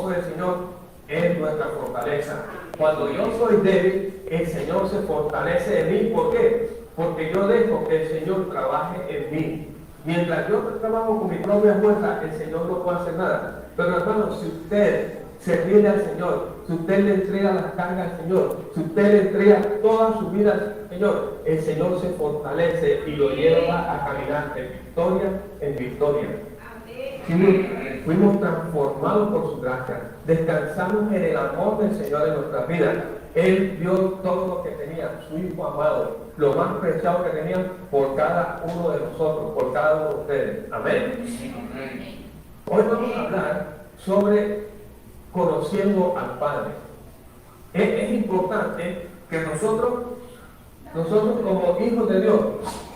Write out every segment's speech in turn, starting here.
gozo del Señor es nuestra fortaleza. Cuando yo soy débil, el Señor se fortalece en mí. ¿Por qué? Porque yo dejo que el Señor trabaje en mí. Mientras yo trabajo con mi propia fuerza, el Señor no puede hacer nada. Pero hermano, si usted se rinde al Señor, si usted le entrega las cargas al Señor, si usted le entrega toda su vida al Señor, el Señor se fortalece y lo lleva a caminar de victoria en victoria. Fuimos transformados por su gracia, descansamos en el amor del Señor en nuestras vidas. Él dio todo lo que tenía, su Hijo amado, lo más preciado que tenía por cada uno de nosotros, por cada uno de ustedes. Amén. Hoy vamos a hablar sobre conociendo al Padre. Es importante que nosotros como hijos de Dios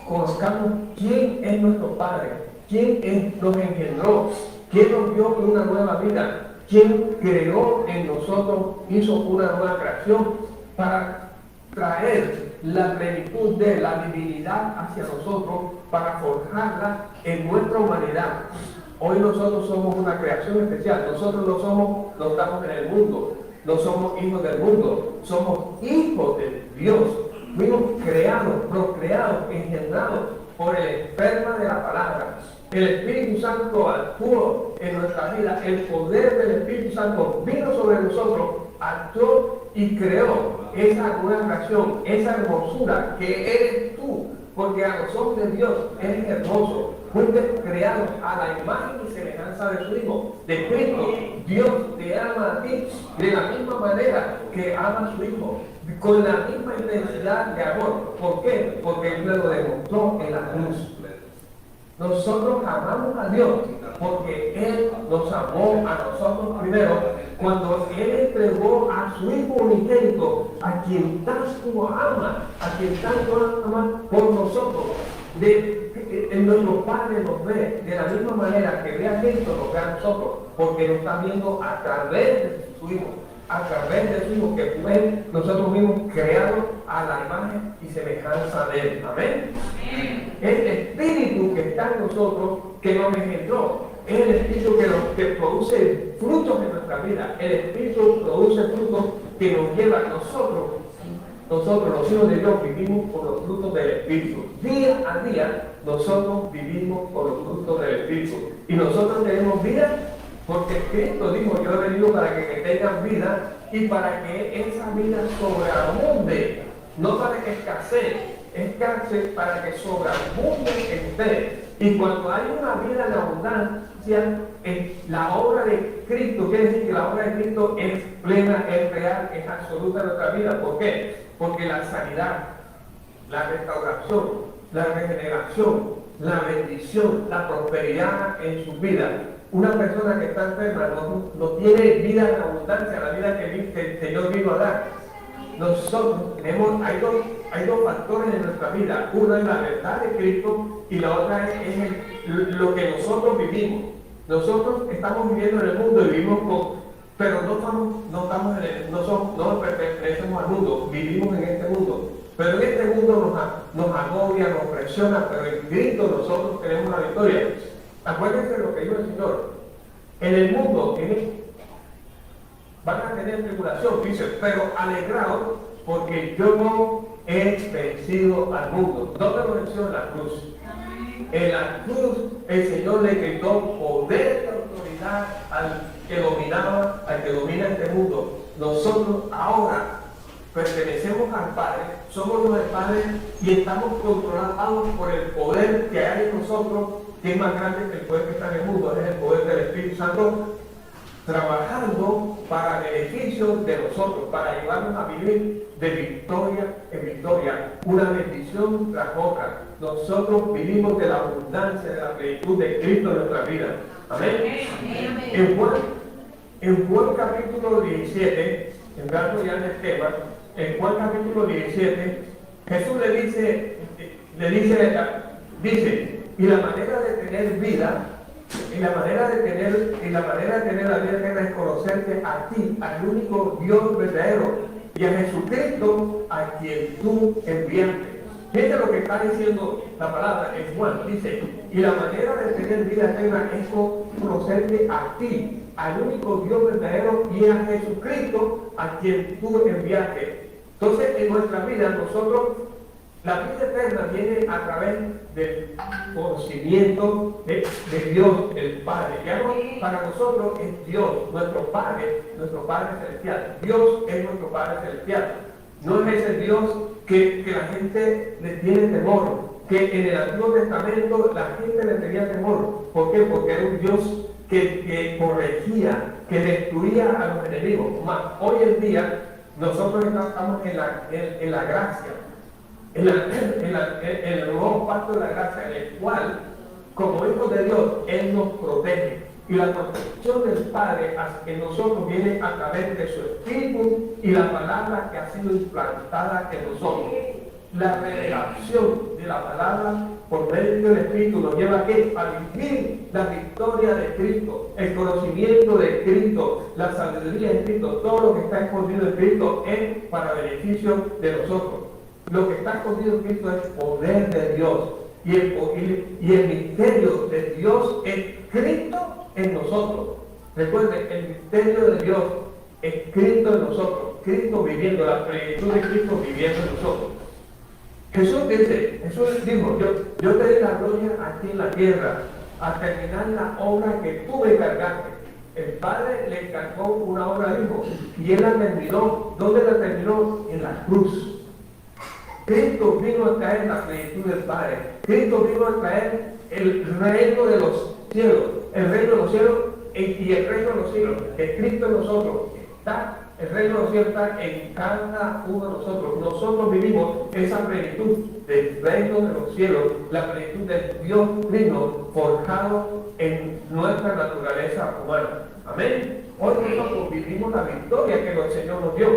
conozcamos quién es nuestro Padre, nos engendró, quién nos dio una nueva vida, quién creó en nosotros, hizo una nueva creación para traer la plenitud de la divinidad hacia nosotros, para forjarla en nuestra humanidad. Hoy nosotros somos una creación especial. Nosotros no estamos en el mundo, no somos hijos del mundo, somos hijos de Dios. Fuimos creados, procreados, engendrados por el esperma de la palabra. El Espíritu Santo actuó en nuestra vida, el poder del Espíritu Santo vino sobre nosotros, actuó y creó esa nueva creación, esa hermosura que eres tú, porque a los ojos de Dios eres hermoso. Fuiste creados a la imagen y semejanza de su Hijo, de Cristo. Dios te ama a ti de la misma manera que ama a su Hijo, con la misma intensidad de amor. ¿Por qué? Porque Él lo demostró en la cruz. Nosotros amamos a Dios porque Él nos amó a nosotros primero, cuando Él entregó a su Hijo unigénito, a quien tanto ama, por nosotros. Nuestro Padre nos ve de la misma manera que ve a Cristo, nos ve a nosotros, porque nos está viendo a través de su Hijo, a través de su Hijo, que fue nosotros mismos creados a la imagen y semejanza de Él. Amén. El Espíritu que está en nosotros, que nos engendró, es el Espíritu que produce frutos en nuestra vida. El Espíritu produce frutos que nos lleva a nosotros, los hijos de Dios, vivimos por los frutos del Espíritu. Día a día, nosotros vivimos por los frutos del Espíritu. Y nosotros tenemos vida porque Cristo dijo: yo he venido para que tengan vida y para que esa vida sobreabunde, no para que escasee, para que sobreabunde en ustedes. Y cuando hay una vida en abundancia, la obra de Cristo, quiere decir que la obra de Cristo es plena, es real, es absoluta en nuestra vida. ¿Por qué? Porque la sanidad, la restauración, la regeneración, la bendición, la prosperidad en sus vidas. Una persona que está enferma no tiene vida en abundancia, la vida que el Señor vino a dar. Nosotros hay dos factores en nuestra vida. Uno es la verdad de Cristo y la otra es lo que nosotros vivimos. Nosotros estamos viviendo en el mundo y vivimos pero no pertenecemos al mundo, vivimos en este mundo. Pero en este mundo nos agobia, nos presiona, pero en Cristo nosotros tenemos la victoria. Acuérdense de lo que dijo el Señor. En el mundo van a tener tribulación, dice, pero alegraos, porque yo no he vencido al mundo. ¿Dónde lo venció? En la cruz. En la cruz el Señor le quitó poder y autoridad al que domina este mundo. Nosotros ahora pertenecemos al Padre, somos los del Padre y estamos controlados por el poder que hay en nosotros, que es más grande que el poder que está en el mundo, es el poder del Espíritu Santo, trabajando para beneficio de nosotros, para llevarnos a vivir de victoria en victoria, una bendición tras otra. Nosotros vivimos de la abundancia, de la plenitud de Cristo en nuestra vida. Amén. En Juan capítulo 17, entrando ya en el tema, en Juan capítulo 17, Jesús dice, y la manera de tener vida, la manera de tener la vida es reconocerte a ti, al único Dios verdadero, y a Jesucristo a quien tú enviaste. Fíjense lo que está diciendo la palabra en Juan. Dice, y la manera de tener vida eterna es conocerte a ti, al único Dios verdadero, y a Jesucristo, a quien tú enviaste. Entonces, en nuestra vida, nosotros, la vida eterna viene a través del conocimiento de Dios, el Padre. Que para nosotros es Dios, nuestro Padre celestial. Dios es nuestro Padre celestial. No es ese Dios que la gente le tiene temor, que en el Antiguo Testamento la gente le tenía temor. ¿Por qué? Porque era un Dios que corregía, que destruía a los enemigos. Más hoy en día nosotros estamos en la gracia, en el nuevo pacto de la gracia, en el cual, como hijos de Dios, Él nos protege. Y la protección del Padre en nosotros viene a través de su Espíritu y la palabra que ha sido implantada en nosotros. La revelación de la palabra por medio del Espíritu nos lleva a vivir la victoria de Cristo, el conocimiento de Cristo, la sabiduría de Cristo. Todo lo que está escondido en Cristo es para beneficio de nosotros. Lo que está escondido en Cristo es poder de Dios. Y el misterio de Dios es Cristo en nosotros. Recuerden, el misterio de Dios es Cristo en nosotros. Cristo viviendo, la plenitud de Cristo viviendo en nosotros. Jesús dijo, yo te di la gloria aquí en la tierra, a terminar la obra que tú me encargaste. El Padre le encargó una obra al Hijo, y Él la terminó. ¿Dónde la terminó? En la cruz. Cristo vino a traer la plenitud del Padre. Cristo vino a traer el reino de los cielos. El reino de los cielos y el reino de los cielos. Que Cristo en nosotros está. El reino de los cielos está en cada uno de nosotros. Nosotros vivimos esa plenitud del reino de los cielos, la plenitud del Dios Trino forjado en nuestra naturaleza humana. Amén. Hoy nosotros vivimos la victoria que el Señor nos dio.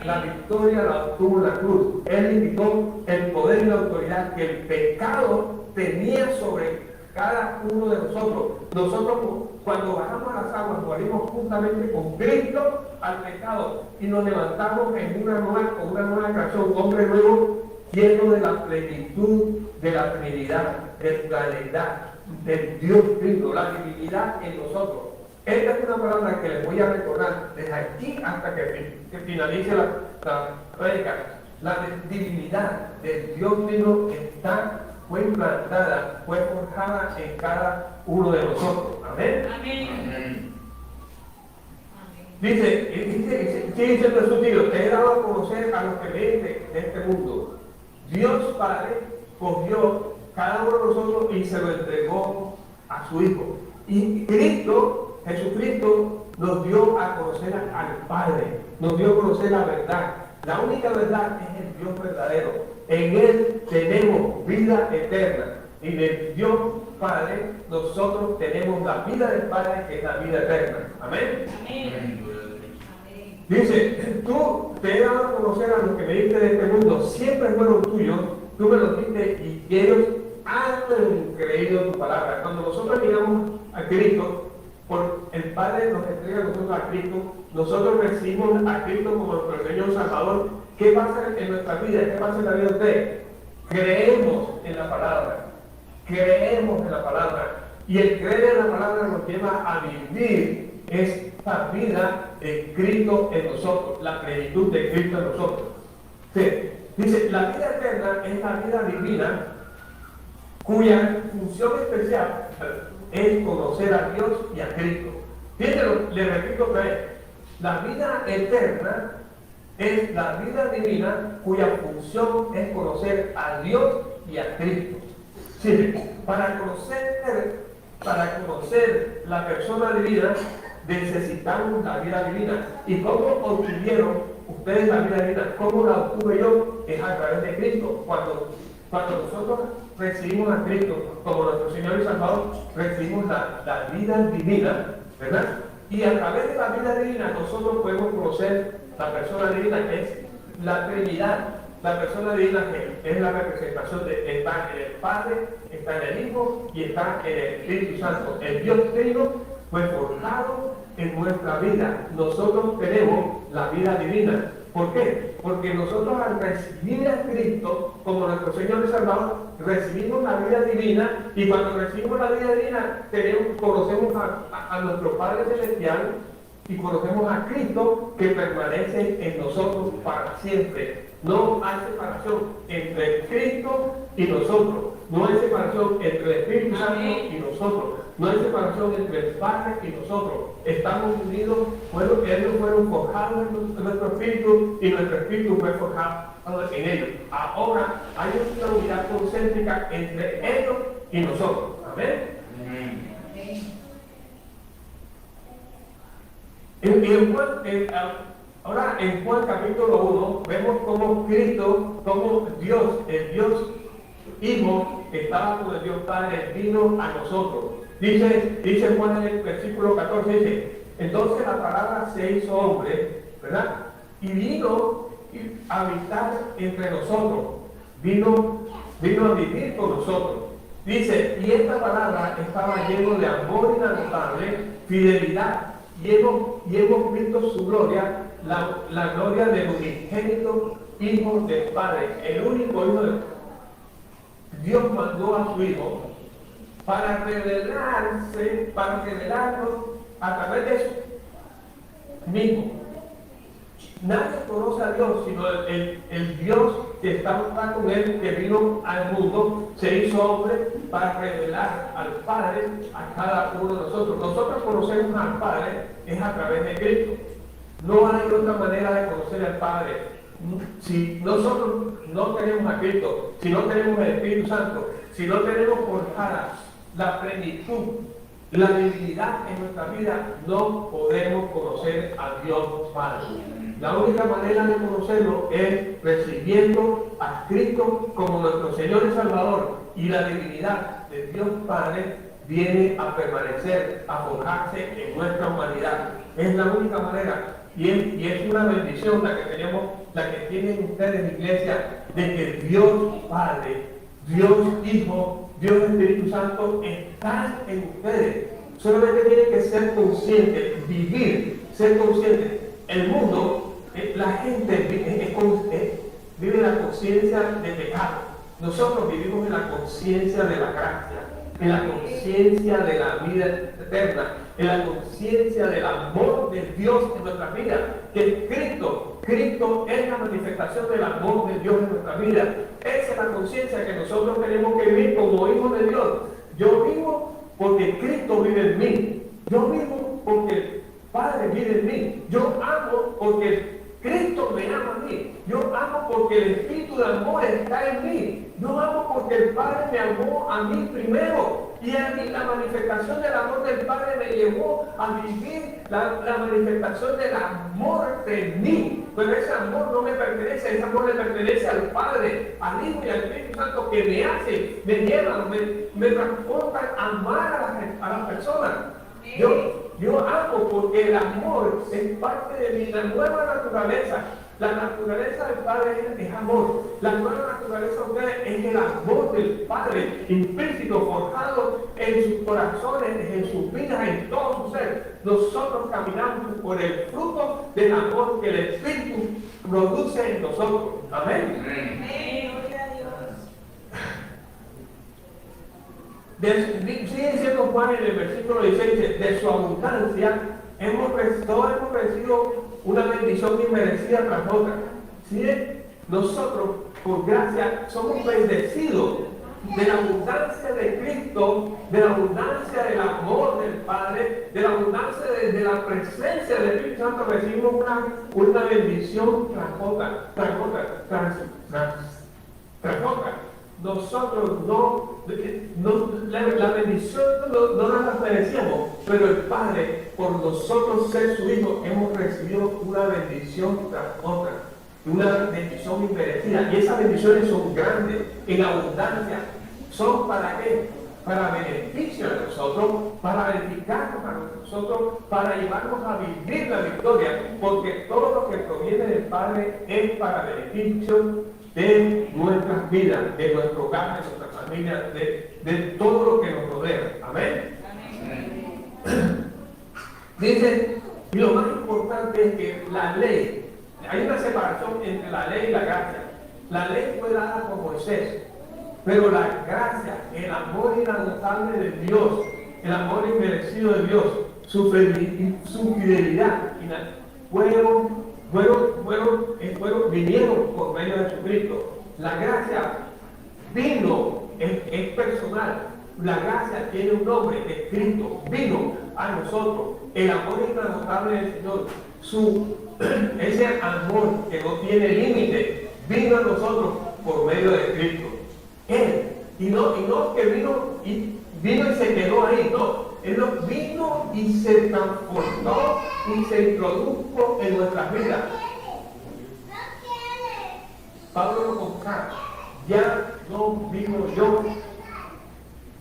La victoria la obtuvo en la cruz. Él indicó el poder y la autoridad que el pecado tenía sobre cada uno de nosotros. Nosotros, cuando bajamos a las aguas, morimos juntamente con Cristo al pecado y nos levantamos en una nueva creación, un hombre nuevo, lleno de la plenitud de la Trinidad, de la deidad, del Dios Cristo, la divinidad en nosotros. Esta es una palabra que les voy a recordar desde aquí hasta que finalice la prédica. La divinidad del Dios Cristo fue implantada, fue forjada en cada uno de nosotros. Amén. Amén. Dice Jesús, te he dado a conocer a los que ven de este mundo. Dios Padre cogió cada uno de nosotros y se lo entregó a su Hijo. Y Jesucristo nos dio a conocer al Padre, nos dio a conocer la verdad. La única verdad es el Dios verdadero. En Él tenemos vida eterna. Y del Dios Padre nosotros tenemos la vida del Padre, que es la vida eterna. Amén. Amén. Dice, tú te he dado a conocer a los que me diste de este mundo, siempre fueron tuyos, tú me los diste y ellos han creído en tu palabra. Cuando nosotros llegamos a Cristo, por el Padre nos entrega a nosotros a Cristo, nosotros recibimos a Cristo como nuestro Señor Salvador. ¿Qué pasa en nuestra vida? ¿Qué pasa en la vida de usted? Creemos en la palabra. Creemos en la palabra. Y el creer en la palabra nos lleva a vivir esta vida de Cristo en nosotros, la plenitud de Cristo en nosotros. Sí. Dice, la vida eterna es la vida divina, cuya función especial es conocer a Dios y a Cristo. Fíjense, le repito otra vez. La vida eterna es la vida divina cuya función es conocer a Dios y a Cristo. Sí, para conocer la persona divina necesitamos la vida divina. ¿Y cómo obtuvieron ustedes la vida divina? ¿Cómo la obtuve yo? Es a través de Cristo. Cuando nosotros recibimos a Cristo como nuestro Señor y Salvador, recibimos la vida divina, ¿verdad? Y a través de la vida divina nosotros podemos conocer la persona divina, que es la Trinidad. La persona divina que es la representación está en el Padre, está en el Hijo y está en el Espíritu Santo. El Dios Trino fue forjado en nuestra vida. Nosotros tenemos la vida divina. ¿Por qué? Porque nosotros al recibir a Cristo como nuestro Señor y Salvador, recibimos la vida divina, y cuando recibimos la vida divina conocemos a nuestro Padre Celestial y conocemos a Cristo que permanece en nosotros para siempre. No hay separación entre Cristo y nosotros. No hay separación entre el Espíritu Santo y nosotros. No hay separación entre el Padre y nosotros. Estamos unidos. Bueno, ellos fueron forjados en nuestro espíritu y nuestro espíritu fue forjado en ellos. Ahora hay una unidad concéntrica entre ellos y nosotros. Amén. Ahora en Juan capítulo 1 vemos cómo Cristo, como Dios, el Dios Hijo, que estaba con el Dios Padre, vino a nosotros. Dice Juan en el versículo 14, dice, entonces la palabra se hizo hombre, ¿verdad? Y vino a habitar entre nosotros, vino a vivir con nosotros. Dice, y esta palabra estaba lleno de amor inagotable, fidelidad, y hemos visto su gloria, la gloria del unigénito Hijo del Padre, el único Hijo de Dios mandó a su Hijo para revelarnos a través de eso mismo. Nadie conoce a Dios sino el Dios que está con él, que vino al mundo, se hizo hombre para revelar al Padre a cada uno de nosotros. Nosotros conocemos al Padre es a través de Cristo. No hay otra manera de conocer al Padre. Si nosotros no tenemos a Cristo, si no tenemos el Espíritu Santo, si no tenemos forjada la plenitud, la divinidad en nuestra vida, no podemos conocer a Dios Padre. La única manera de conocerlo es recibiendo a Cristo como nuestro Señor y Salvador, y la divinidad de Dios Padre viene a permanecer, a forjarse en nuestra humanidad. Es la única manera. Y es una bendición la que tienen ustedes, iglesia, de que Dios Padre, Dios Hijo, Dios Espíritu Santo están en ustedes. Solamente tienen que ser conscientes, vivir, ser conscientes. El mundo, la gente vive la conciencia de pecado. Nosotros vivimos en la conciencia de la gracia, en la conciencia de la vida eterna, en la conciencia del amor de Dios en nuestra vida, que Cristo es la manifestación del amor de Dios en nuestra vida. Esa es la conciencia que nosotros tenemos que vivir como hijos de Dios. Yo vivo porque Cristo vive en mí. Yo vivo porque el Padre vive en mí. Yo amo porque Cristo me ama a mí. Yo amo porque el Espíritu de amor está en mí. Yo amo porque el Padre me amó a mí primero. Y a mí la manifestación del amor del Padre me llevó a vivir la manifestación del amor de mí. Pero ese amor no me pertenece, ese amor le pertenece al Padre, al Hijo y al Espíritu Santo, que me lleva, me transporta a amar a las personas. Yo amo porque el amor es parte de mi nueva naturaleza. La naturaleza del Padre es amor. La nueva naturaleza de ustedes es el amor del Padre, implícito, forjado en sus corazones, en sus vidas, en todo su ser. Nosotros caminamos por el fruto del amor que el Espíritu produce en nosotros. Amén. Gloria a Dios. Sigue diciendo Juan en el versículo 16, de su abundancia todos hemos recibido una bendición inmerecida tras otra. ¿Sí? Nosotros, por gracia, somos bendecidos de la abundancia de Cristo, de la abundancia del amor del Padre, de la abundancia de la presencia del Espíritu Santo. Recibimos una bendición tras otra. Nosotros la bendición no la merecíamos, pero el Padre, por nosotros ser su Hijo, hemos recibido una bendición tras otra, una bendición inmerecida. Y esas bendiciones son grandes, en abundancia. ¿Son para qué? Para beneficio de nosotros, para edificarnos a nosotros, para llevarnos a vivir la victoria, porque todo lo que proviene del Padre es para beneficio de nuestras vidas, de nuestro hogar, de nuestra familia, de todo lo que nos rodea. Amén. Dice, y lo más importante es que la ley, hay una separación La ley fue dada por Moisés, pero la gracia, el amor inagotable de Dios, el amor inmerecido de Dios, su fidelidad, vinieron por medio de Jesucristo. La gracia vino, es personal. La gracia tiene un nombre, es Cristo. Vino a nosotros. El amor inagotable del Señor, ese amor que no tiene límite, vino a nosotros por medio de Cristo. Él, y no que vino y se quedó ahí, no. Él vino y se transformó y se introdujo en nuestras vidas. Pablo lo compara. Ya no vivo yo,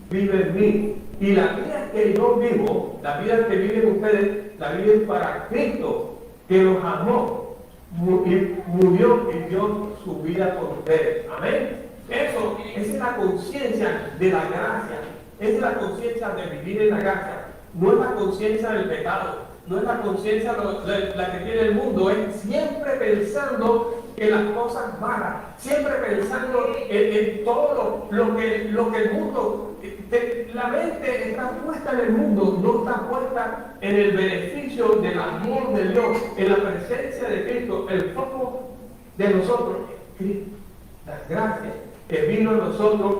vive en mí. Y la vida que yo vivo, la vida que viven ustedes, la viven para Cristo, que los amó, murió y dio su vida por ustedes. Amén. Eso, esa es la conciencia de la gracia. Esa es la conciencia de vivir en la gracia. No es la conciencia del pecado. No es la conciencia la que tiene el mundo. Es siempre pensando en las cosas malas. Siempre pensando en todo lo que el mundo... La mente está puesta en el mundo, no está puesta en el beneficio del amor de Dios, en la presencia de Cristo. El foco de nosotros es Cristo. La gracia que vino a nosotros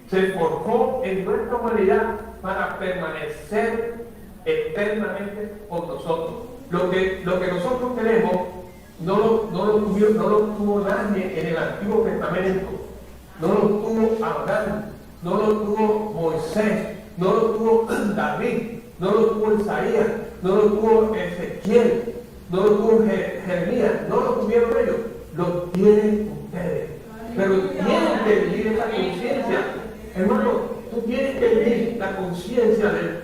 se forjó en nuestra humanidad para permanecer eternamente con nosotros. Lo que nosotros tenemos no lo tuvo nadie en el Antiguo Testamento. No lo tuvo Abraham, no lo tuvo Moisés, no lo tuvo David, no lo tuvo Isaías, no lo tuvo Ezequiel, no lo tuvo Jeremías, no lo tuvieron ellos, lo tienen ustedes. Pero tienen que vivir esa conciencia. Hermano, tú tienes que vivir la conciencia del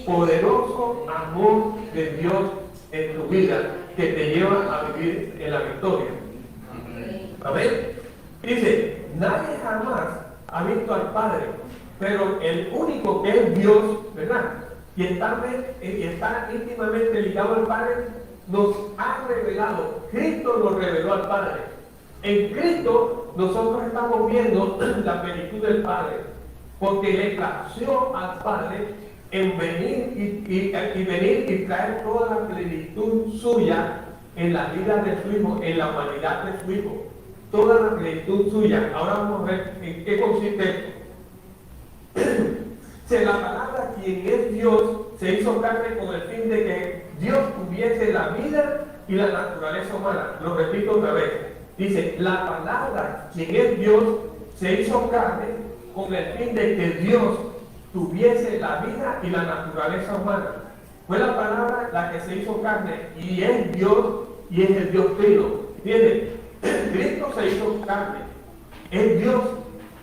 poderoso amor de Dios en tu vida que te lleva a vivir en la victoria. Amén. Dice, nadie jamás ha visto al Padre, pero el único que es Dios, ¿verdad? Y está íntimamente ligado al Padre, nos ha revelado. Cristo nos reveló al Padre. En Cristo nosotros estamos viendo la plenitud del Padre, porque le plació al Padre en venir y traer toda la plenitud suya en la vida de su Hijo, en la humanidad de su Hijo. Toda la plenitud suya. Ahora vamos a ver en qué consiste. Si la palabra, quien es Dios, se hizo carne con el fin de que Dios tuviese la vida y la naturaleza humana. Lo repito otra vez. Dice, la palabra, quien es Dios, se hizo carne con el fin de que Dios tuviese la vida y la naturaleza humana. Fue la palabra la que se hizo carne y es Dios y es el Dios trino. ¿Entiendes? Cristo se hizo carne, es Dios,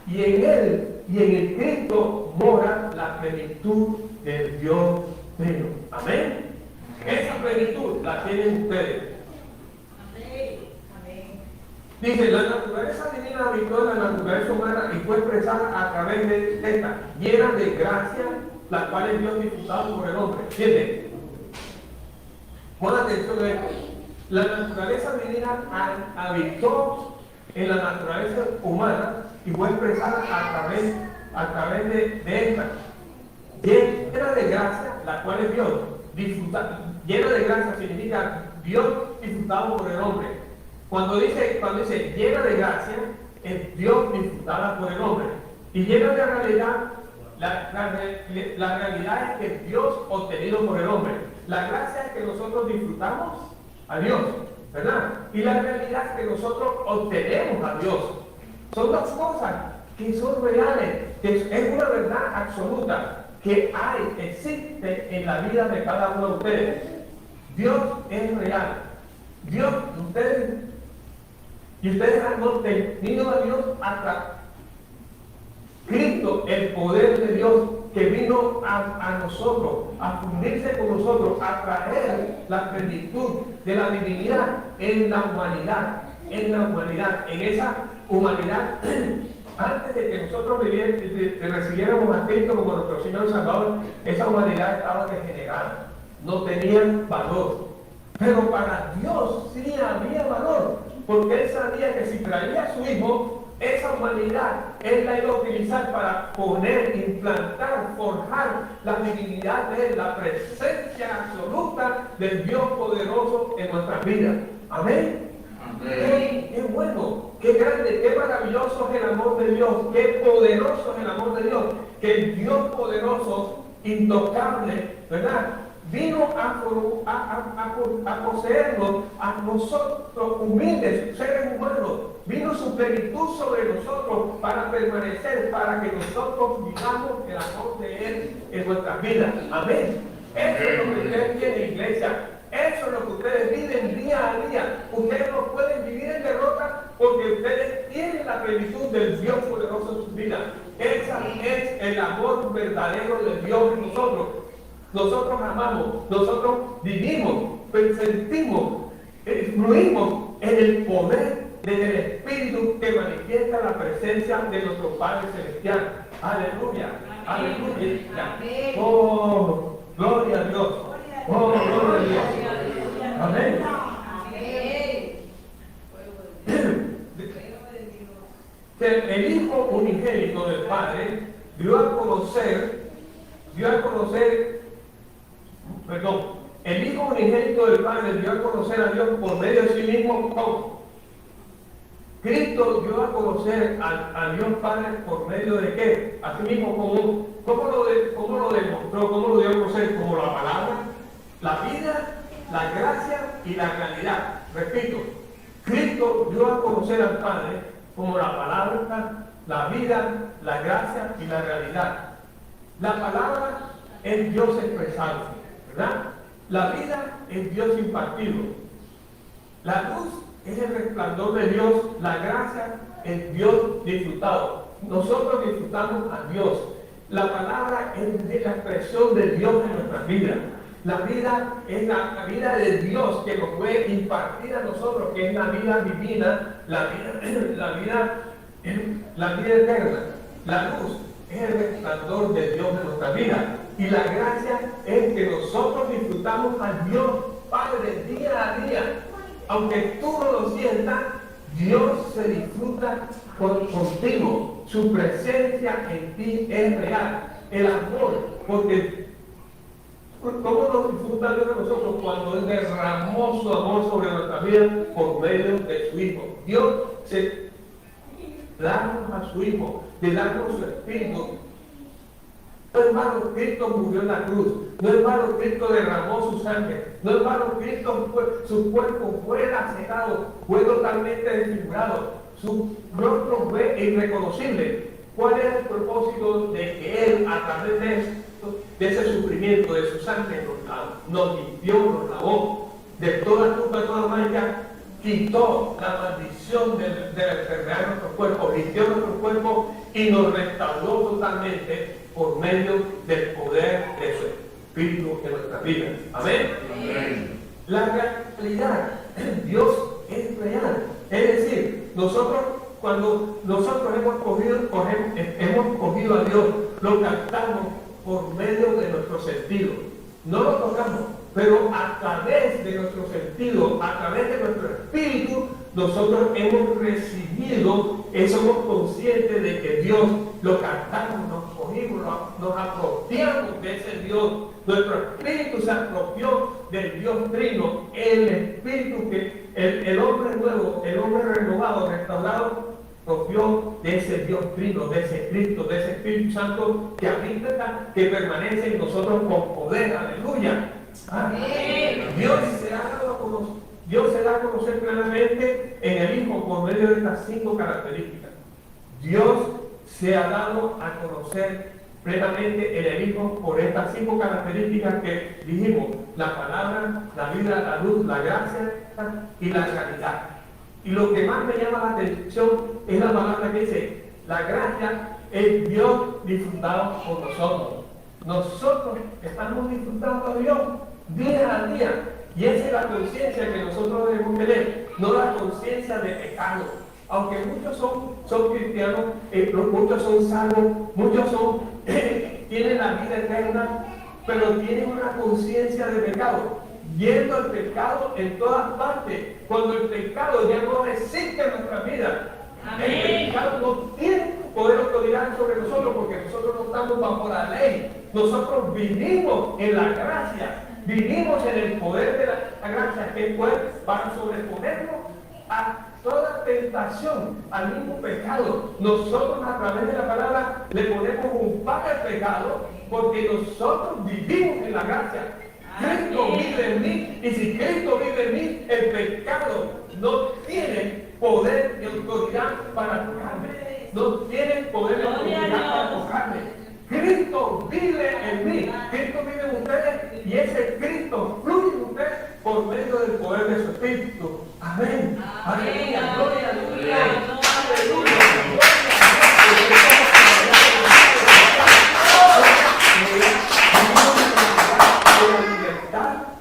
y en Él y en el Cristo mora la plenitud del Dios trino. Amén. Esa plenitud la tienen ustedes. Dice, la naturaleza divina habitó en la naturaleza humana y fue expresada a través de esta, llena de gracia, la cual es Dios disfrutado por el hombre. ¿Entiendes? Pon atención a esto. La naturaleza divina habitó en la naturaleza humana y fue expresada a través de esta. Llena de gracia, la cual es Dios. Llena de gracia significa Dios disfrutado por el hombre. Cuando dice llena de gracia, es Dios disfrutada por el hombre. Y llena de realidad, la realidad es que es Dios obtenido por el hombre. La gracia es que nosotros disfrutamos a Dios, ¿verdad? Y la realidad es que nosotros obtenemos a Dios. Son dos cosas que son reales, que es una verdad absoluta que existe en la vida de cada uno de ustedes. Dios es real. Dios, ustedes han obtenido a Dios hasta Cristo, el poder de Dios que vino a nosotros, a fundirse con nosotros, a traer la plenitud de la divinidad en la humanidad, en esa humanidad. Antes de que nosotros recibiéramos a Cristo como nuestro Señor y Salvador, esa humanidad estaba degenerada, no tenía valor. Pero para Dios sí había valor. porque él sabía que si traía a su hijo, esa humanidad él la iba a utilizar para poner, implantar, forjar la divinidad de él, la presencia absoluta del Dios poderoso en nuestras vidas. Amén. Qué bueno, qué grande, qué maravilloso es el amor de Dios, qué poderoso es el amor de Dios, que el Dios poderoso, intocable, ¿verdad? Vino a poseernos a nosotros, humildes, seres humanos. Vino su plenitud sobre nosotros para permanecer, para que nosotros vivamos el amor de Él en nuestras vidas. Amén. Eso es lo que ustedes tienen, iglesia. Eso es lo que ustedes viven día a día. Ustedes no pueden vivir en derrota porque ustedes tienen la plenitud del Dios poderoso en sus vidas. Ese es el amor verdadero de Dios en nosotros. Nosotros amamos, nosotros vivimos, sentimos, fluimos en el poder del Espíritu que manifiesta la presencia de nuestro Padre Celestial. Aleluya, aleluya. Oh, gloria a Dios. Oh, gloria a Dios. Amén. Que el Hijo unigénito del Padre dio a conocer, el Hijo unigénito del Padre dio a conocer a Dios por medio de sí mismo. ¿Cómo? Cristo dio a conocer a Dios Padre por medio de qué? Así mismo, ¿cómo lo demostró? ¿Cómo lo dio a conocer? Como la palabra, la vida, la gracia y la realidad. Repito, Cristo dio a conocer al Padre como la palabra, la vida, la gracia y la realidad. La palabra es Dios expresado, ¿verdad? La vida es Dios impartido. La luz es el resplandor de Dios. La gracia es Dios disfrutado. Nosotros disfrutamos a Dios. La palabra es la expresión de Dios en nuestras vidas. La vida es la vida de Dios que nos puede impartir a nosotros, que es la vida divina, la vida eterna. La luz es el resplandor de Dios en nuestra vida. Y la gracia es que nosotros disfrutamos a Dios Padre día a día. Aunque tú no lo sientas, Dios se disfruta contigo. Su presencia en ti es real. El amor, porque ¿cómo nos disfruta Dios de nosotros? Cuando Él derramó su amor sobre nuestra vida por medio de su Hijo. Dios se da a su Hijo, le da su Espíritu. No es malo, Cristo murió en la cruz. No es malo, Cristo derramó su sangre. No es malo, Cristo, su cuerpo fue lacerado, fue totalmente desfigurado. Su rostro fue irreconocible. ¿Cuál es el propósito de que Él, a través de esto, de ese sufrimiento, de su sangre, nos limpió, nos lavó de toda culpa, de toda mancha, quitó la maldición de la enfermedad de nuestro cuerpo, limpió nuestro cuerpo y nos restauró totalmente por medio del poder de su Espíritu en nuestra vida? Amén. Amén. La realidad, Dios es real. Es decir, cuando nosotros hemos cogido a Dios, lo captamos por medio de nuestro sentido. No lo tocamos, pero a través de nuestro sentido, a través de nuestro espíritu, nosotros hemos recibido, somos conscientes de que Dios lo captamos, nos cogimos, nos apropiamos de ese Dios. Nuestro espíritu se apropió del Dios Trino, el espíritu que el hombre nuevo, el hombre renovado, restaurado, apropió de ese Dios Trino, de ese Cristo, de ese Espíritu Santo que habita, que permanece en nosotros con poder. Aleluya. Dios se da a conocer plenamente en el Hijo por medio de estas 5 características. Dios se ha dado a conocer plenamente en el Hijo por estas 5 características que dijimos: la palabra, la vida, la luz, la gracia y la realidad. Y lo que más me llama la atención es la palabra que dice: la gracia es Dios disfrutado por nosotros. Nosotros estamos disfrutando a Dios día a día. Y esa es la conciencia que nosotros debemos tener, no la conciencia de pecado. Aunque muchos son cristianos, muchos son salvos, muchos tienen la vida eterna, pero tienen una conciencia de pecado. viendo el pecado en todas partes. Cuando el pecado ya no existe en nuestra vida, el pecado no tiene poder autoridad sobre nosotros porque nosotros no estamos bajo la ley. Nosotros vivimos en la gracia, vivimos en el poder de la gracia, que es para sobreponernos a toda tentación, al mismo pecado. Nosotros a través de la palabra le ponemos un par al pecado porque nosotros vivimos en la gracia. Cristo vive en mí, y si Cristo vive en mí, el pecado no tiene poder y autoridad para tocarme. No tiene poder y autoridad para tocarme. Cristo vive en mí, Cristo vive en ustedes, y ese Cristo fluye en ustedes por medio del poder de su Espíritu. Amén. Aleluya. Gloria a Dios. Aleluya.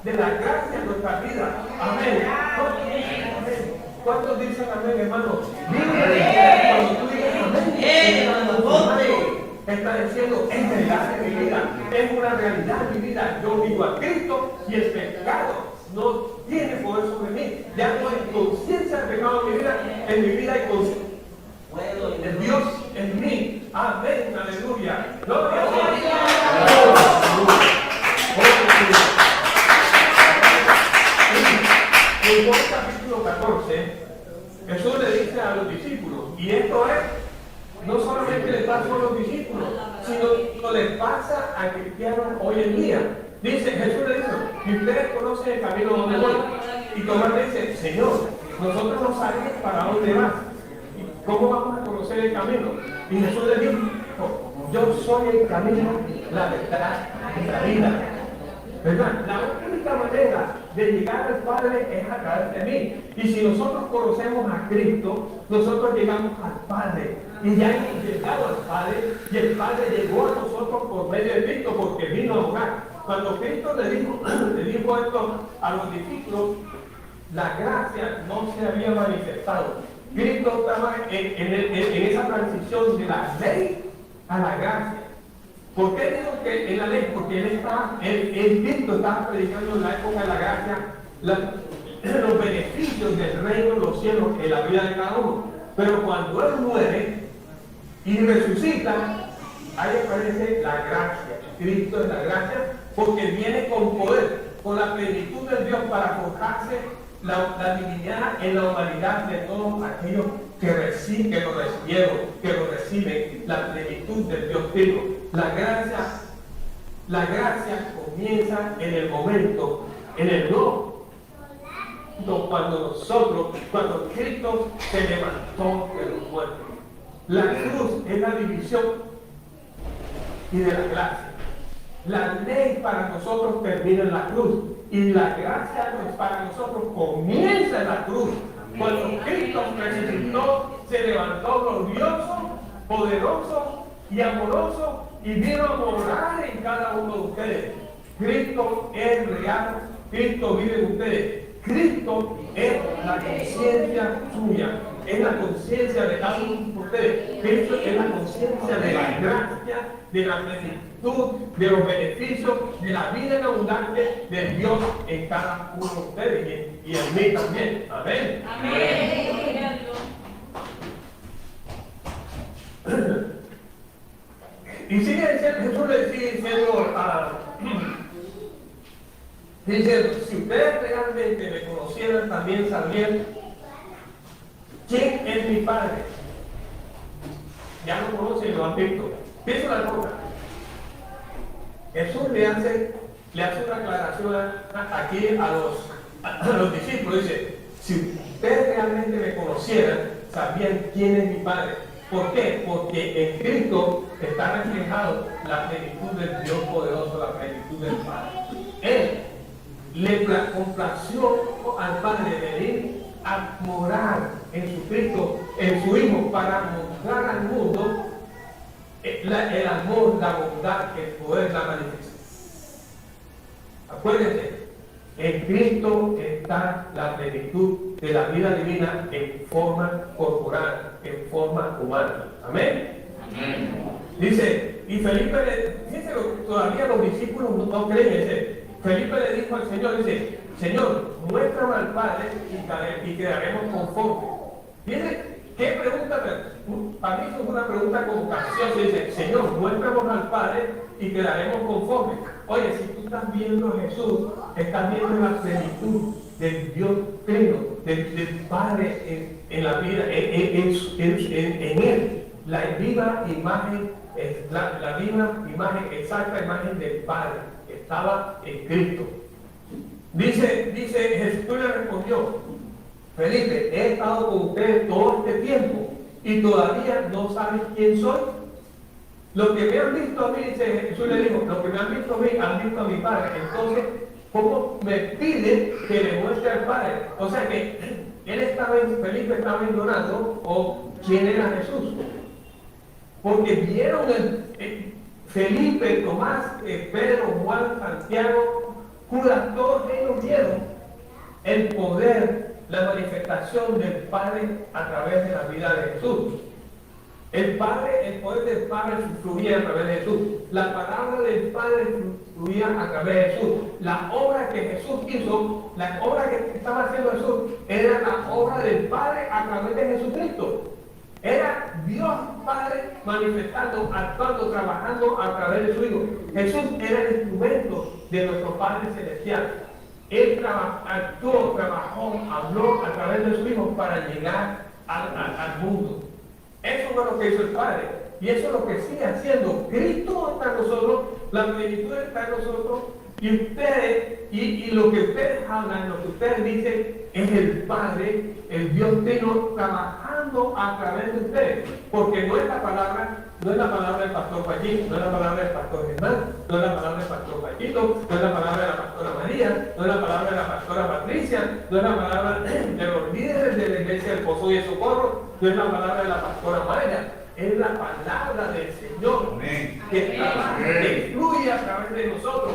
De la gracia en nuestra vida. Amén. ¿Cuántos dicen amén, hermano? Cuando tú dices amén, está diciendo, es verdad en mi vida, es una realidad en mi vida. Yo vivo a Cristo y el pecado no tiene poder sobre mí. Ya no hay conciencia de pecado en mi vida hay conciencia de Dios en mí. Amén. Aleluya. Gloria a Dios. En Juan capítulo 14, Jesús le dice a los discípulos, y esto es, no solamente le pasa a los discípulos, sino que le pasa a cristianos hoy en día. Dice, Jesús le dice, y ustedes conocen el camino donde voy. Y Tomás le dice, Señor, nosotros no sabemos para dónde vas. ¿Cómo vamos a conocer el camino? Y Jesús le dijo, yo soy el camino, la verdad y la vida. ¿Verdad? La única manera de llegar al Padre es a través de mí. Y si nosotros conocemos a Cristo, nosotros llegamos al Padre. Y ya hemos llegado al Padre, y el Padre llegó a nosotros por medio de Cristo, porque vino a obrar. Cuando Cristo le dijo esto a los discípulos, la gracia no se había manifestado. Cristo estaba en esa transición de la ley a la gracia. ¿Por qué digo que en la ley? Porque Cristo estaba predicando en la época de la gracia los beneficios del reino de los cielos en la vida de cada uno. Pero cuando Él muere y resucita, ahí aparece la gracia. Cristo es la gracia porque viene con poder, con la plenitud de Dios para forjarse la divinidad en la humanidad de todos aquellos que lo recibieron, que lo reciben, la plenitud del Dios vivo. La gracia comienza en el momento, en el no, cuando Cristo se levantó de los muertos. La cruz es la división y de la gracia. La ley para nosotros termina en la cruz y la gracia para nosotros comienza en la cruz. Cuando Cristo resucitó, se levantó glorioso, poderoso y amoroso y vino a morar en cada uno de ustedes. Cristo es real, Cristo vive en ustedes. Cristo es la conciencia suya, es la conciencia de cada uno de ustedes. Cristo es la conciencia de la gracia, de la plenitud, de los beneficios, de la vida en abundante de Dios en cada uno de ustedes y en mí también. Amén. Amén. Y sigue diciendo, Jesús le sigue diciendo, si ustedes realmente me conocieran, también sabrían quién es mi Padre. Ya lo conocen y lo han visto. Piensa una cosa. Jesús le hace una aclaración aquí a los discípulos. Dice, si ustedes realmente me conocieran, sabrían quién es mi Padre. ¿Por qué? Porque en Cristo está reflejado la plenitud del Dios poderoso, la plenitud del Padre. Él le complació al Padre venir a morar en su Cristo, en su Hijo, para mostrar al mundo el amor, la bondad, el poder, la manifestación. Acuérdense, en Cristo está la plenitud de la vida divina en forma corporal, en forma humana. Amén. Amén. Dice, y Felipe, fíjense, todavía los discípulos no creen. Dice, Felipe le dijo al Señor, dice, Señor, muéstrame al Padre y quedaremos conformes. Fíjense, ¿qué pregunta? Para mí es una pregunta como capciosa. Dice, Señor, muéstranos al Padre y quedaremos conformes. Oye, si tú estás viendo a Jesús, estás viendo la plenitud del Dios pleno, del Padre en la vida, en Él. La viva imagen, la viva imagen, exacta imagen del Padre, estaba en Cristo. Dice Jesús le respondió, Felipe, he estado con ustedes todo este tiempo y todavía no saben quién soy. Lo que me han visto a mí, dice Jesús le dijo, lo que me han visto a mí, han visto a mi Padre. Entonces, ¿cómo me pide que le muestre al Padre? O sea que Felipe estaba ignorando quién era Jesús. Porque vieron Felipe, Tomás, Pedro, Juan, Santiago, Judas, todos ellos vieron el poder, la manifestación del Padre a través de la vida de Jesús. El poder del Padre fluía a través de Jesús. La palabra del Padre fluía a través de Jesús. La obra que Jesús hizo, la obra que estaba haciendo Jesús, era la obra del Padre a través de Jesucristo. Era Dios Padre manifestando, actuando, trabajando a través de su Hijo. Jesús era el instrumento de nuestro Padre Celestial. Él actuó, trabajó, habló a través de su Hijo para llegar al mundo. Eso es lo que hizo el Padre. Y eso es lo que sigue haciendo. Cristo está en nosotros, la plenitud está en nosotros. Y ustedes, y lo que ustedes hablan, lo que ustedes dicen, es el Padre, el Dios pleno, trabajando a través de ustedes. Porque no es la palabra del pastor Pachín, no es la palabra del pastor Germán, no es la palabra del pastor Pachito, no es la palabra de la pastora María, no es la palabra de la pastora Patricia, no es la palabra de los líderes de la iglesia del Pozo y el Socorro, no es la palabra de la pastora Maya. Es la palabra del Señor que trabaja, que fluye a través de nosotros.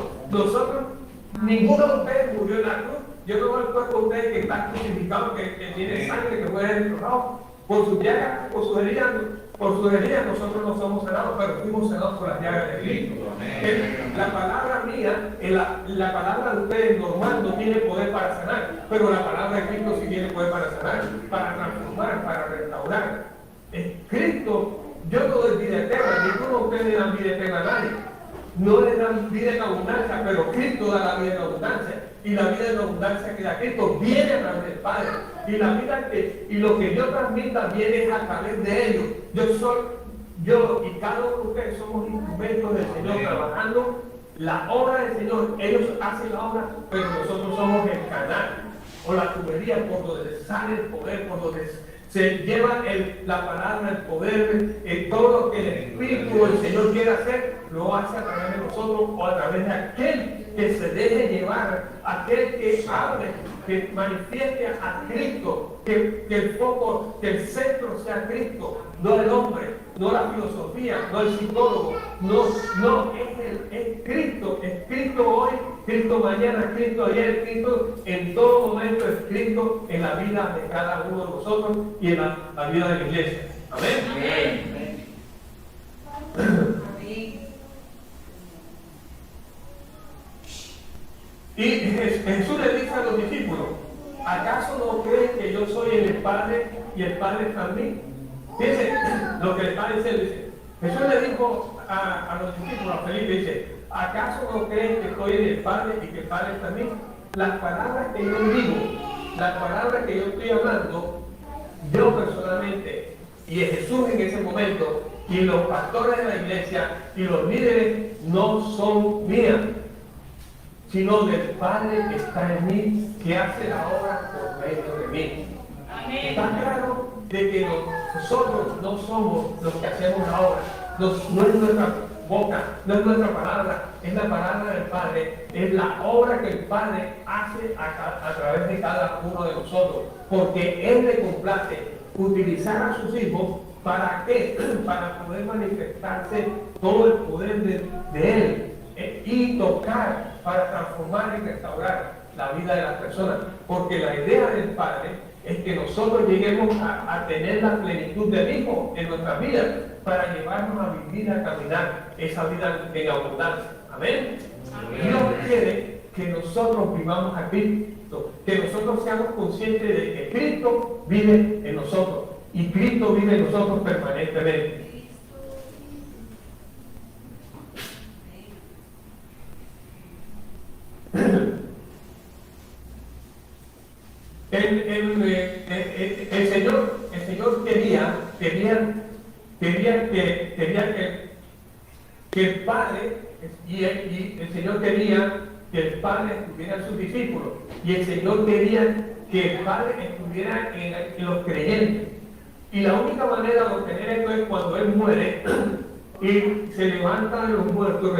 Ninguno de ustedes murió en la cruz. Yo no conozco a ustedes que están crucificados, que tienen sangre, que fue destrozado por sus llagas, por sus heridas. Nosotros no somos sanados, pero fuimos sanados por las llagas de Cristo. La palabra mía, la palabra de ustedes normal no tiene poder para sanar, pero la palabra de Cristo sí tiene poder para sanar, para transformar, para restaurar. Cristo, yo no doy vida eterna, ninguno de ustedes le dan vida eterna a nadie. No le dan vida en abundancia, pero Cristo da la vida en abundancia. Y la vida en abundancia que da Cristo viene a través del Padre. Y lo que yo transmita viene a través de ellos. Yo y cada uno de ustedes somos instrumentos del Señor trabajando la obra del Señor. Ellos hacen la obra, pero nosotros somos el canal o la tubería por donde sale el poder, por donde se lleva la palabra, el poder, todo lo que el Espíritu del Señor quiere hacer, lo hace a través de nosotros o a través de aquel que se deje llevar, aquel que hable, que manifieste a Cristo, que el foco, que el centro sea Cristo, no el hombre, no la filosofía, no el psicólogo, es Cristo, es Cristo hoy, Cristo mañana, Cristo ayer, Cristo en todo momento, es Cristo en la vida de cada uno de nosotros y en la vida de la iglesia. Amén. Amén. Y Jesús le dice a los discípulos, ¿acaso no creen que yo soy el Padre y el Padre está en mí? Fíjense lo que el Padre dice. Jesús le dijo a los discípulos, a Felipe, dice, ¿acaso no creen que estoy en el Padre y que el Padre está en mí? Las palabras que yo digo, las palabras que yo estoy hablando, yo personalmente, y Jesús en ese momento, y los pastores de la iglesia, y los líderes, no son mías, sino del Padre que está en mí, que hace la obra por medio de mí. Está claro de que nosotros no somos los que hacemos la obra, no es nuestra boca, no es nuestra palabra, es la palabra del Padre, es la obra que el Padre hace a través de cada uno de nosotros, porque Él le complace utilizar a sus hijos. ¿Para qué? Para poder manifestarse todo el poder de Él y tocar para transformar y restaurar la vida de las personas. Porque la idea del Padre es que nosotros lleguemos a tener la plenitud del Hijo en nuestras vidas para llevarnos a vivir, a caminar esa vida en abundancia. Amén. Dios quiere que nosotros vivamos a Cristo, que nosotros seamos conscientes de que Cristo vive en nosotros y Cristo vive en nosotros permanentemente. El Señor que el Padre, y el Señor quería que el Padre estuviera en sus discípulos, y el Señor quería que el Padre estuviera en los creyentes. Y la única manera de obtener esto es cuando Él muere y se levanta de los muertos,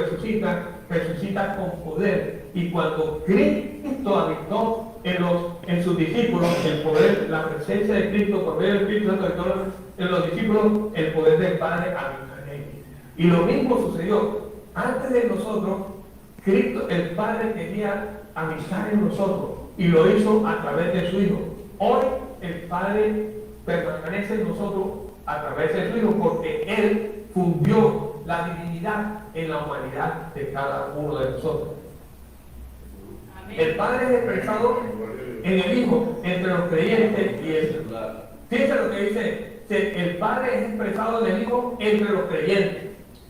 resucita con poder. Y cuando Cristo habitó en sus discípulos, el poder, la presencia de Cristo, por medio del Espíritu Santo habitó en los discípulos, el poder del Padre habitó en ellos. Y lo mismo sucedió. Antes de nosotros, Cristo, el Padre quería habitar en nosotros y lo hizo a través de su Hijo. Hoy el Padre permanece en nosotros a través de su Hijo porque Él fundió la divinidad en la humanidad de cada uno de nosotros. Amén. El Padre es expresado en el Hijo, entre los creyentes y Él. Fíjense lo que dice, el Padre es expresado en el Hijo entre los creyentes.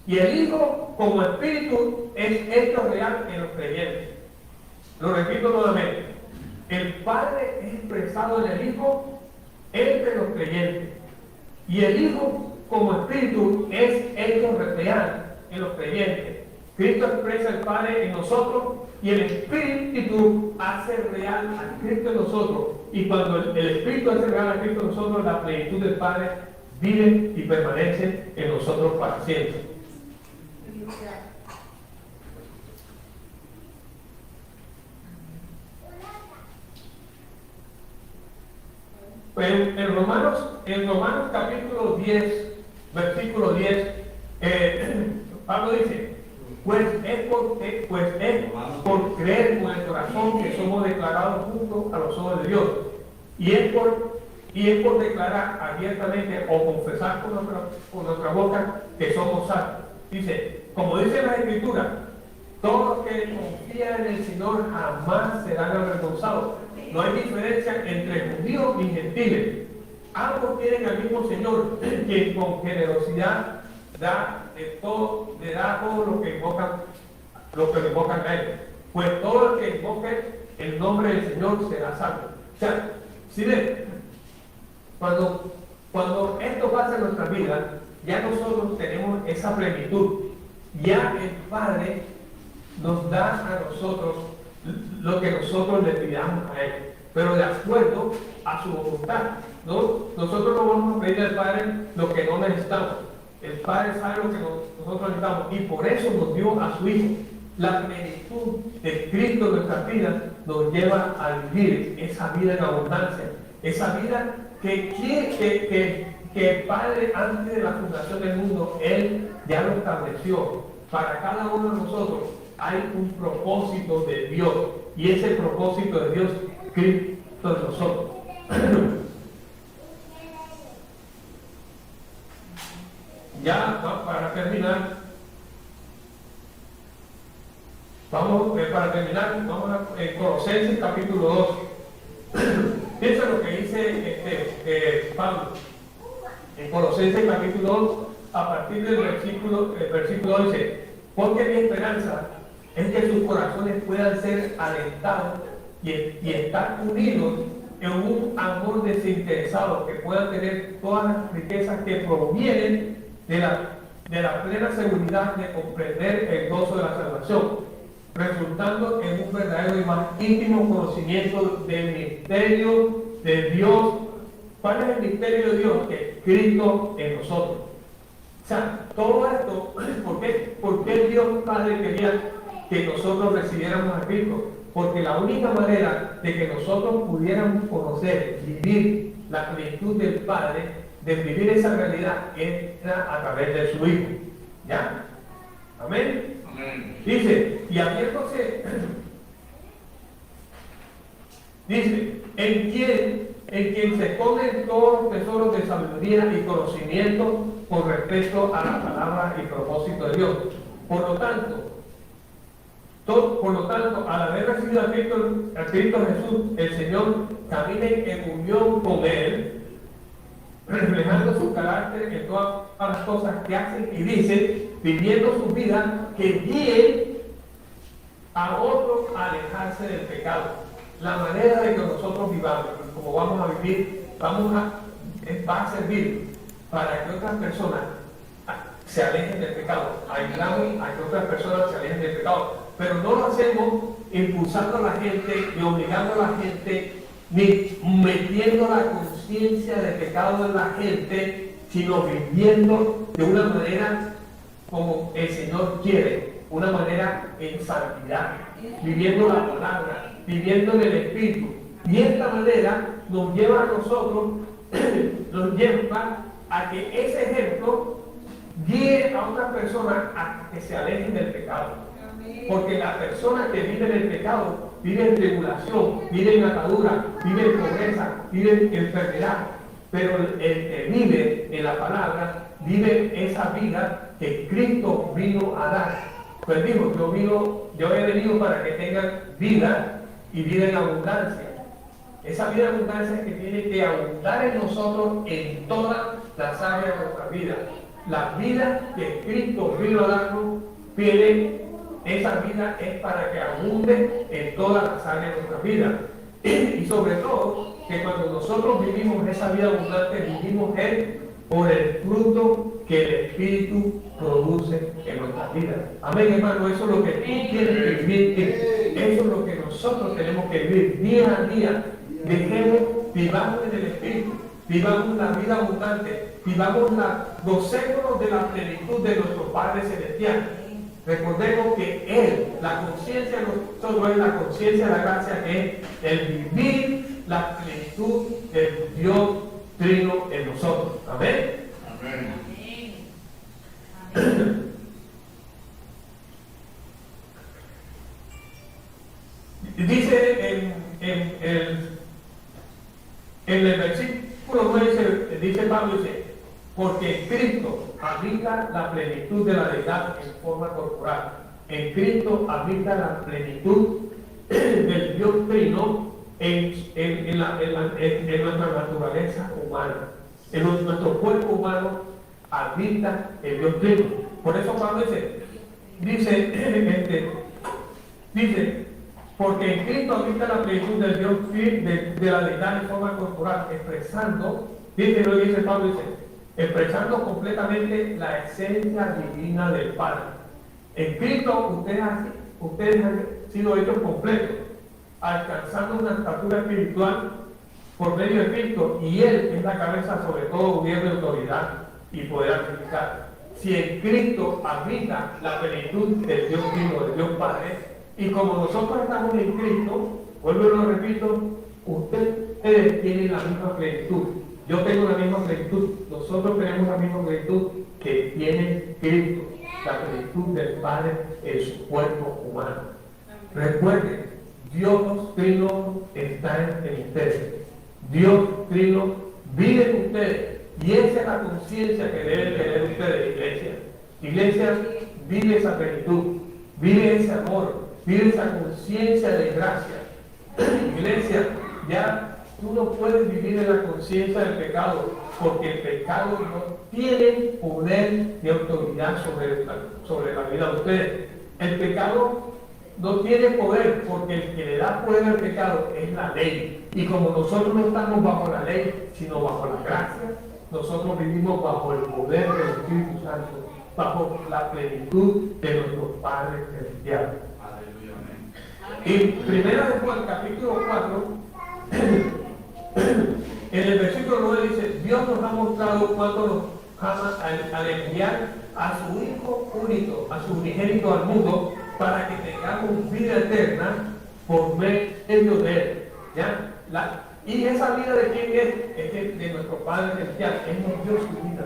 Y el Hijo, como Espíritu, es hecho real en los creyentes. Lo repito nuevamente. El Padre es expresado en el Hijo entre los creyentes. Y el Hijo, como Espíritu, es hecho real en los creyentes. Cristo expresa el Padre en nosotros y el Espíritu hace real a Cristo en nosotros. Y cuando el Espíritu hace real a Cristo en nosotros, la plenitud del Padre vive y permanece en nosotros para siempre. En Romanos capítulo 10, versículo 10, Pablo dice, pues es por creer con el corazón que somos declarados justos a los ojos de Dios. Y es por declarar abiertamente o confesar con nuestra boca que somos salvos. Dice, como dice la Escritura, todos los que confían en el Señor jamás serán avergonzados. No hay diferencia entre judíos y gentiles. Ambos tienen al mismo Señor, quien con generosidad le da todo lo que invocan a Él. Pues todo el que invoque el nombre del Señor será salvo. O sea, si ven, cuando esto pasa en nuestra vida, ya nosotros tenemos esa plenitud. Ya el Padre nos da a nosotros lo que nosotros le pidamos a Él, pero de acuerdo a su voluntad, ¿no? Nosotros no vamos a pedir al Padre lo que no necesitamos. El Padre sabe lo que nosotros necesitamos y por eso nos dio a su Hijo. La plenitud de Cristo en nuestras vidas nos lleva a vivir esa vida en abundancia, esa vida que el Padre antes de la fundación del mundo, Él ya lo estableció. Para cada uno de nosotros hay un propósito de Dios y ese propósito de Dios Cristo en nosotros. Ya para terminar, vamos a Colosenses capítulo 2. Piensa lo que dice Pablo en Colosenses capítulo 2, a partir del versículo 11. Porque mi esperanza es que sus corazones puedan ser alentados y estar unidos en un amor desinteresado, que puedan tener todas las riquezas que provienen de la plena seguridad de comprender el gozo de la salvación, resultando en un verdadero y más íntimo conocimiento del misterio de Dios. ¿Cuál es el misterio de Dios? Que es Cristo en nosotros. O sea, todo esto, ¿por qué Dios Padre quería que nosotros recibiéramos a Cristo? Porque la única manera de que nosotros pudiéramos conocer, vivir la plenitud del Padre, de vivir esa realidad, era a través de su Hijo. ¿Ya? ¿Amén? Amén. Dice, y abriéndose, dice, en quien se esconden todos los tesoros de sabiduría y conocimiento con respecto a la palabra y propósito de Dios. Por lo tanto, Por lo tanto, al haber recibido a Cristo Jesús, el Señor, caminen en unión con Él, reflejando su carácter en todas las cosas que hacen y dicen, viviendo su vida que guíen a otros a alejarse del pecado. La manera de que nosotros vivamos, como vamos a vivir, va a servir para que otras personas se alejen del pecado. Ayudamos a que otras personas se alejen del pecado, pero no lo hacemos impulsando a la gente ni obligando a la gente ni metiendo la conciencia de pecado en la gente, sino viviendo de una manera como el Señor quiere, una manera en santidad, viviendo la palabra, viviendo en el Espíritu. Y esta manera nos lleva a nosotros, nos lleva a que ese ejemplo guíe a otras personas a que se alejen del pecado. Porque la persona que vive en el pecado vive en tribulación, vive en atadura, vive en pobreza, vive en enfermedad. Pero el que vive en la palabra vive esa vida que Cristo vino a dar. Pues dijo, yo he venido para que tengan vida y vida en abundancia. Esa vida en abundancia es que tiene que abundar en nosotros en todas las áreas de nuestra vida. La vida que Cristo vino a darnos, esa vida es para que abunde en todas las áreas de nuestra vida. Y sobre todo, que cuando nosotros vivimos esa vida abundante, vivimos por el fruto que el Espíritu produce en nuestras vidas. Amén, hermano, eso es lo que tú quieres vivir. Eso es lo que nosotros tenemos que vivir día a día. Vivamos en el Espíritu, vivamos la vida abundante, gocémonos de la plenitud de nuestro Padre Celestial. Recordemos que Él, la conciencia de nosotros es la conciencia de la gracia, que es el vivir la plenitud del Dios Trino en nosotros. Amén. Amén. Dice en el versículo 9, dice Pablo, porque Cristo habita la plenitud de la deidad en forma corporal. En Cristo habita la plenitud del Dios Trino en nuestra naturaleza humana. En nuestro cuerpo humano habita el Dios Trino. Por eso Pablo dice, porque en Cristo habita la plenitud del Dios de la deidad en forma corporal, expresando, dice Pablo, expresando completamente la esencia divina del Padre. En Cristo ustedes han sido hechos completos, alcanzando una estatura espiritual por medio de Cristo, y Él es la cabeza sobre todo gobierno, autoridad y poder administrar. Si en Cristo habita la plenitud del Dios Trino, del Dios Padre, y como nosotros estamos en Cristo, vuelvo y lo repito, ustedes tienen la misma plenitud. Yo tengo la misma plenitud, nosotros tenemos la misma plenitud que tiene Cristo, la plenitud del Padre en su cuerpo humano. Recuerden, Dios Trino está en ustedes. Dios Trino vive en ustedes. Y esa es la conciencia que deben tener ustedes, iglesia. Iglesia, vive esa plenitud, vive ese amor, vive esa conciencia de gracia. Iglesia, ya tú no puedes vivir en la conciencia del pecado, porque el pecado no tiene poder ni autoridad sobre la vida de ustedes. El pecado no tiene poder, porque el que le da poder al pecado es la ley. Y como nosotros no estamos bajo la ley, sino bajo la gracia, nosotros vivimos bajo el poder del Espíritu Santo, bajo la plenitud de nuestro Padre Celestial. Y 1 de Juan, capítulo 4, en el versículo 9 dice, Dios nos ha mostrado cuánto nos ama al enviar a su Hijo único, a su unigénito al mundo, para que tengamos vida eterna por medio de Él. ¿Ya? Y esa vida de quién es de nuestro Padre Celestial. Él nos dio su vida.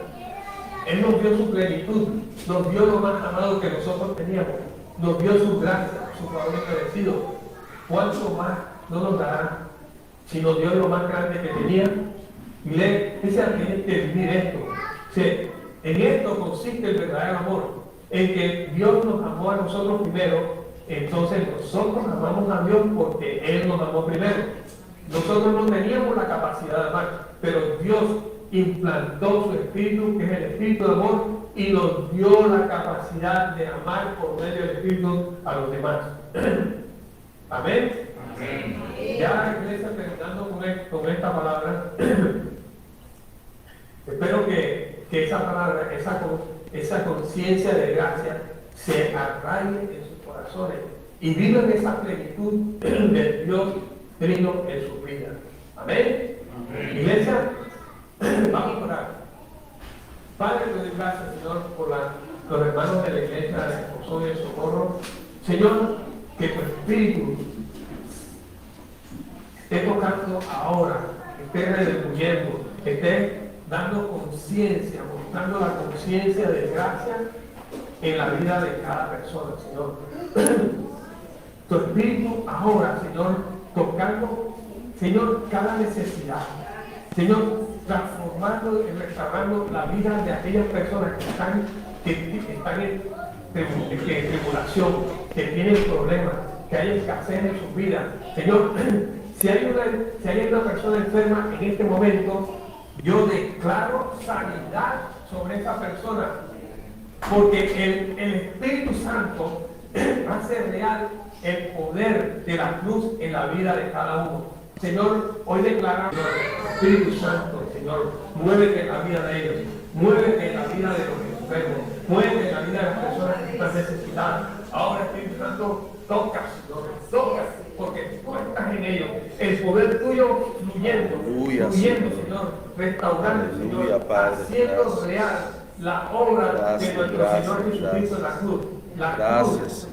Él nos dio su plenitud. Nos dio lo más amado que nosotros teníamos. Nos dio su gracia, su favor merecido. ¿Cuánto más no nos dará si nos dio lo más grande que tenía? Iglesia, tiene que vivir esto. En esto consiste el verdadero amor. En que Dios nos amó a nosotros primero, Entonces nosotros amamos a Dios porque Él nos amó primero. Nosotros no teníamos la capacidad de amar, pero Dios implantó su espíritu, que es el espíritu de amor, y nos dio la capacidad de amar por medio del espíritu a los demás. Amén. Ya la iglesia, terminando con esta palabra, espero que esa palabra, esa conciencia de gracia se arraigue en sus corazones y vivan esa plenitud del Dios Trino en sus vidas. Amén. Iglesia, vamos a orar. Padre, te doy gracias, Señor, por los hermanos de la iglesia de Esposo y de Socorro. Señor, que tu espíritu esté tocando ahora, esté redarguyendo, esté dando conciencia, mostrando la conciencia de gracia en la vida de cada persona, Señor. Tu espíritu ahora, Señor, tocando, Señor, cada necesidad. Señor, transformando y restaurando la vida de aquellas personas que están en tribulación, que tienen problemas, que hay escasez en sus vidas. Señor, si hay una persona enferma en este momento, yo declaro sanidad sobre esa persona, porque el Espíritu Santo hace real el poder de la cruz en la vida de cada uno. Señor, hoy declaramos, Espíritu Santo, Señor, muévete en la vida de ellos, muévete en la vida de los enfermos, muévete en la vida de las personas que están necesitadas. Ahora, Espíritu Santo, toca, Señor, toca, porque tú estás en ellos, el poder tuyo fluyendo, Señor, restaurando, Señor, haciendo real la obra de nuestro Señor Jesucristo en la cruz. La cruz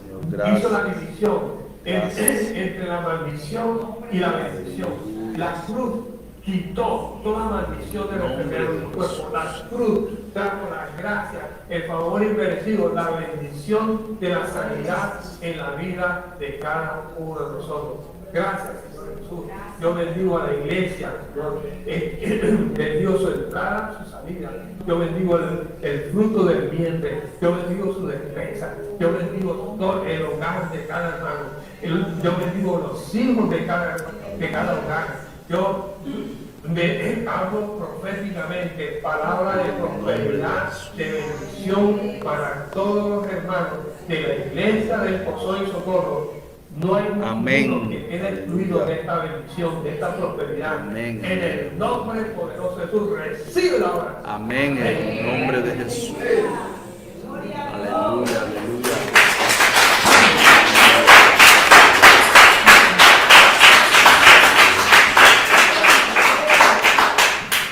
hizo la división entre la maldición y la bendición. La cruz quitó toda maldición de la enfermedad de tu cuerpo. La cruz trajo la gracia, el favor inmerecido, la bendición de la sanidad en la vida de cada uno de nosotros. Gracias, Señor Jesús. Yo bendigo a la iglesia, Señor. Bendigo su entrada, su salida. Yo bendigo el fruto del vientre. Yo bendigo su despensa. Yo bendigo todo el hogar de cada hermano. Yo bendigo los hijos de cada hogar. Yo me hablo proféticamente palabra de prosperidad, de bendición para todos los hermanos de la iglesia del Esposo y Socorro. No hay ninguno que quede excluido de esta bendición, de esta prosperidad. Amén. En el nombre poderoso de Jesús, recibe la hora. Amén. En el nombre de Jesús. Aleluya, aleluya.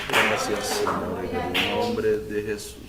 Gracias, Señor, en el nombre de Jesús.